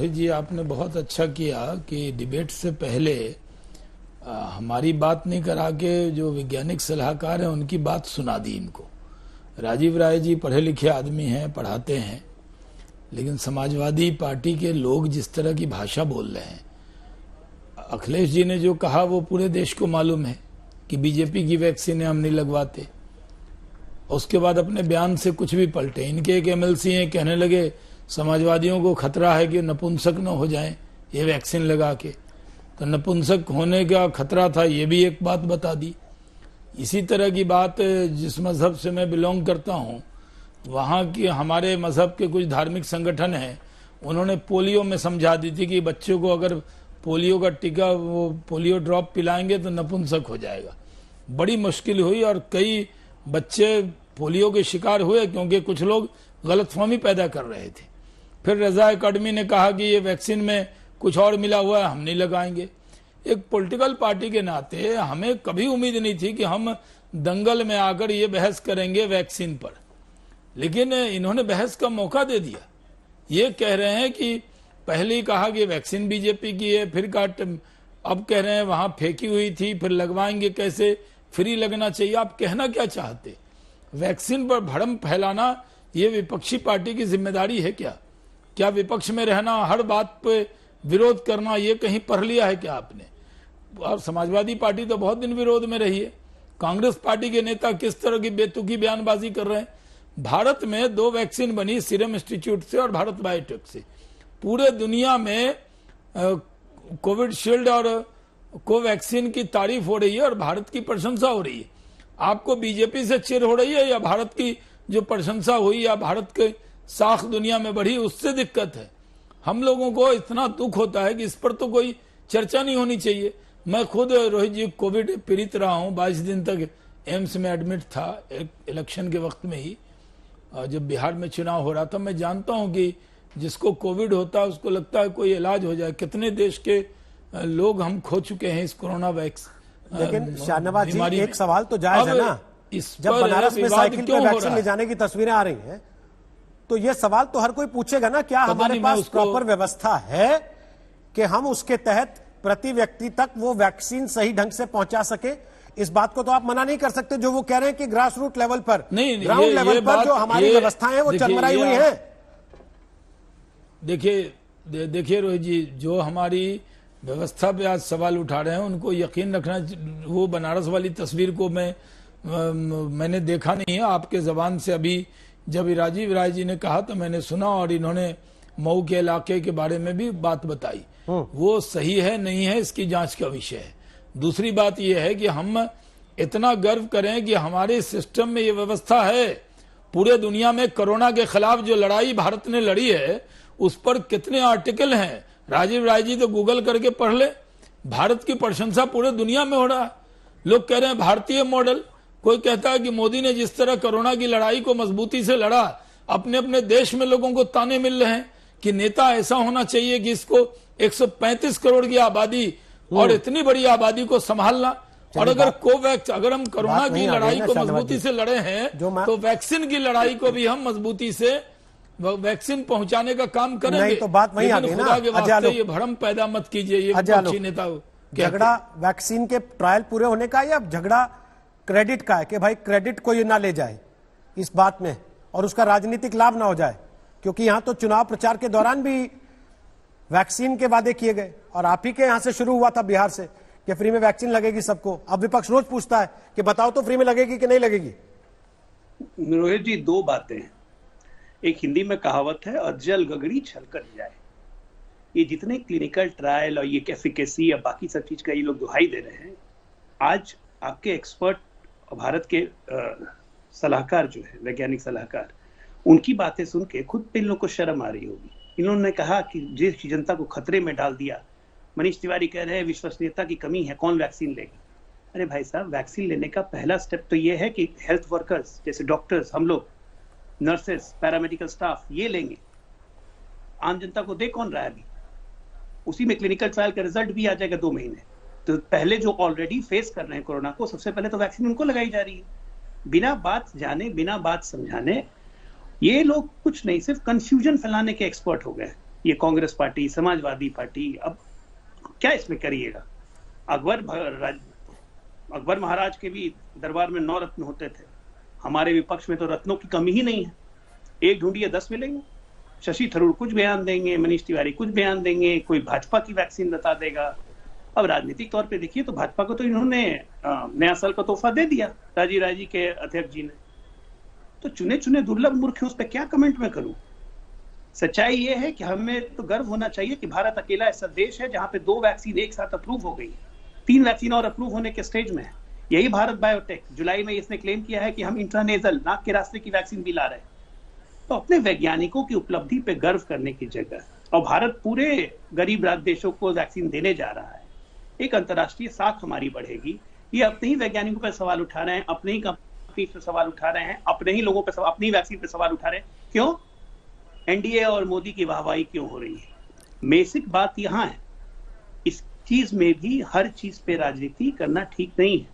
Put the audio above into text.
रोहित जी, आपने बहुत अच्छा किया कि डिबेट से पहले हमारी बात नहीं करा के जो वैज्ञानिक सलाहकार हैं उनकी बात सुना दी इनको। राजीव राय जी पढ़े लिखे आदमी हैं, पढ़ाते हैं, लेकिन समाजवादी पार्टी के लोग जिस तरह की भाषा बोल रहे हैं, अखिलेश जी ने जो कहा वो पूरे देश को मालूम है कि बीजेपी की वैक्सीन हम नहीं लगवाते। उसके बाद अपने बयान से कुछ भी पलटे। इनके एक एमएलसी हैं, कहने लगे समाजवादियों को खतरा है कि नपुंसक न हो जाएं ये वैक्सीन लगा के। तो नपुंसक होने का खतरा था, ये भी एक बात बता दी। इसी तरह की बात जिस मजहब से मैं बिलोंग करता हूँ, वहाँ की हमारे मजहब के कुछ धार्मिक संगठन हैं, उन्होंने पोलियो में समझा दी थी कि बच्चों को अगर पोलियो का टीका, वो पोलियो ड्रॉप पिलाएंगे तो नपुंसक हो जाएगा। बड़ी मुश्किल हुई और कई बच्चे पोलियो के शिकार हुए क्योंकि कुछ लोग गलतफहमी पैदा कर रहे थे। फिर रजा अकादमी ने कहा कि ये वैक्सीन में कुछ और मिला हुआ है, हम नहीं लगाएंगे। एक पॉलिटिकल पार्टी के नाते हमें कभी उम्मीद नहीं थी कि हम दंगल में आकर ये बहस करेंगे वैक्सीन पर, लेकिन इन्होंने बहस का मौका दे दिया। ये कह रहे हैं कि पहले ही कहा कि वैक्सीन बीजेपी की है, फिर अब कह रहे हैं वहां फेंकी हुई थी, फिर लगवाएंगे कैसे, फ्री लगना चाहिए। आप कहना क्या चाहते? वैक्सीन पर भ्रम फैलाना ये विपक्षी पार्टी की जिम्मेदारी है क्या? क्या विपक्ष में रहना, हर बात पे विरोध करना, ये कहीं पढ़ लिया है क्या आपने? और समाजवादी पार्टी तो बहुत दिन विरोध में रही है। कांग्रेस पार्टी के नेता किस तरह की बेतुकी बयानबाजी कर रहे हैं। भारत में 2 वैक्सीन बनी, सीरम इंस्टीट्यूट से और भारत बायोटेक से। पूरे दुनिया में कोविड शील्ड और कोवैक्सीन की तारीफ हो रही है और भारत की प्रशंसा हो रही है। आपको बीजेपी से चिढ़ हो रही है या भारत की जो प्रशंसा हुई या भारत के साख दुनिया में बढ़ी उससे दिक्कत है? हम लोगों को इतना दुख होता है कि इस पर तो कोई चर्चा नहीं होनी चाहिए। मैं खुद रोहित जी कोविड पीड़ित रहा हूं, 22 दिन तक एम्स में एडमिट था इलेक्शन के वक्त में ही। जब बिहार में चुनाव हो रहा था, मैं जानता हूं कि जिसको कोविड होता है उसको लगता है कोई इलाज हो जाए। कितने देश के लोग हम खो चुके हैं इस कोरोना वैक्सीन। लेकिन शाहनवाज जी, एक सवाल तो जायज है ना, जब बनारस में साइकिल पे वैक्सीन ले जाने की तस्वीरें आ रही हैं, तो ये सवाल तो हर कोई पूछेगा ना, क्या हमारे पास प्रॉपर व्यवस्था है कि हम उसके तहत प्रति व्यक्ति तक वो वैक्सीन सही ढंग से पहुंचा सके? इस बात को तो आप मना नहीं कर सकते जो वो कह रहे हैं कि ग्रास रूट लेवल पर, ग्राउंड लेवल पर जो हमारी व्यवस्थाएं हैं वो चरमराई हुई है। देखिए रोहित जी, जो हमारी व्यवस्था पे आज सवाल उठा रहे हैं उनको यकीन रखना। वो बनारस वाली तस्वीर को मैंने देखा नहीं है, आपके जबान से अभी जब राजीव राय जी ने कहा तो मैंने सुना, और इन्होंने मऊ के इलाके के बारे में भी बात बताई। वो सही है नहीं है इसकी जांच का विषय है। दूसरी बात यह है कि हम इतना गर्व करें कि हमारे सिस्टम में ये व्यवस्था है। पूरे दुनिया में कोरोना के खिलाफ जो लड़ाई भारत ने लड़ी है उस पर कितने आर्टिकल हैं, राजीव राय जी तो गूगल करके पढ़ ले। भारत की प्रशंसा पूरे दुनिया में हो रहा है। लोग कह रहे हैं भारतीय मॉडल। कोई कहता है कि मोदी ने जिस तरह कोरोना की लड़ाई को मजबूती से लड़ा, अपने अपने देश में लोगों को ताने मिल रहे हैं कि नेता ऐसा होना चाहिए कि इसको 135 करोड़ की आबादी और इतनी बड़ी आबादी को संभालना। और अगर हम कोरोना की लड़ाई को मजबूती से लड़े हैं तो वैक्सीन की लड़ाई को भी हम मजबूती से वैक्सीन पहुंचाने का काम करेंगे। नहीं तो बात वही आ गई ना, के वास्ते ये भ्रम पैदा मत कीजिए। ये विपक्षी नेता झगड़ा वैक्सीन के ट्रायल पूरे होने का या झगड़ा क्रेडिट का है कि भाई क्रेडिट कोई ना ले जाए इस बात में और उसका राजनीतिक लाभ ना हो जाए? क्योंकि यहां तो चुनाव प्रचार के दौरान भी वैक्सीन के वादे किए गए और आप ही के यहां से शुरू हुआ था बिहार से कि फ्री में वैक्सीन लगेगी सबको। अब विपक्ष रोज पूछता है कि बताओ तो फ्री में लगेगी कि नहीं लगेगी। रोहित जी, 2 बातें हैं। एक हिंदी में कहावत है, अज्जल गगड़ी छलकर जाए। ये जितने क्लिनिकल ट्रायल और ये एफिकेसी या बाकी सब चीज का ये लोग दुहाई दे रहे हैं, आज आपके एक्सपर्ट भारत के सलाहकार जो है, वैज्ञानिक सलाहकार, उनकी बातें सुन के खुद पे इन लोगों को शर्म आ रही होगी। इन्होंने कहा कि देश की जनता को खतरे में डाल दिया। मनीष तिवारी कह रहे हैं विश्वसनीयता की कमी है, कौन वैक्सीन लेगा? अरे भाई साहब, वैक्सीन लेने का पहला स्टेप तो ये है कि हेल्थ वर्कर्स जैसे डॉक्टर्स, हम लोग, नर्सेस, पैरामेडिकल स्टाफ, ये लेंगे। आम जनता को दे कौन रहा है अभी? उसी में क्लिनिकल ट्रायल का रिजल्ट भी आ जाएगा 2 महीने। तो पहले जो ऑलरेडी फेस कर रहे हैं कोरोना को, सबसे पहले तो वैक्सीन उनको लगाई जा रही है, बिना बात जाने, बिना बात समझाने। ये लोग कुछ नहीं, सिर्फ कंफ्यूजन फैलाने के एक्सपर्ट हो गए। ये कांग्रेस पार्टी, समाजवादी पार्टी, अब क्या इसमें करिएगा? अकबर महाराज के भी दरबार में 9 रत्न होते थे, हमारे विपक्ष में तो रत्नों की कमी ही नहीं है। एक ढूंढिए 10 मिलेंगे। शशि थरूर कुछ बयान देंगे, मनीष तिवारी कुछ बयान देंगे, कोई भाजपा की वैक्सीन बता देगा। अब राजनीतिक तौर पे देखिए तो भाजपा को तो इन्होंने नया साल का तोहफा दे दिया, राजीव राय जी के अध्यक्ष जी ने। तो चुने चुने दुर्लभ मूर्ख है, उस पर क्या कमेंट में करूं? सच्चाई ये है कि हमें तो गर्व होना चाहिए कि भारत अकेला ऐसा देश है जहां पे 2 वैक्सीन एक साथ अप्रूव हो गई, 3 वैक्सीन और अप्रूव होने के स्टेज में है। यही भारत बायोटेक, जुलाई में इसने क्लेम किया है कि हम इंट्रानेजल, नाक के रास्ते की वैक्सीन भी ला रहे हैं। तो अपने वैज्ञानिकों की उपलब्धि पे गर्व करने की जगह, और भारत पूरे गरीब राज्य देशों को वैक्सीन देने जा रहा है, एक अंतर्राष्ट्रीय साख हमारी बढ़ेगी। ये अपने ही वैज्ञानिकों पर सवाल उठा रहे हैं, अपने ही कंपनी पे सवाल उठा रहे हैं, अपने ही लोगों पे, अपनी वैक्सीन पे सवाल उठा रहे हैं। क्यों? एनडीए और मोदी की वाहवाही क्यों हो रही है? बेसिक बात यहां है, इस चीज में भी हर चीज पे राजनीति करना ठीक नहीं है।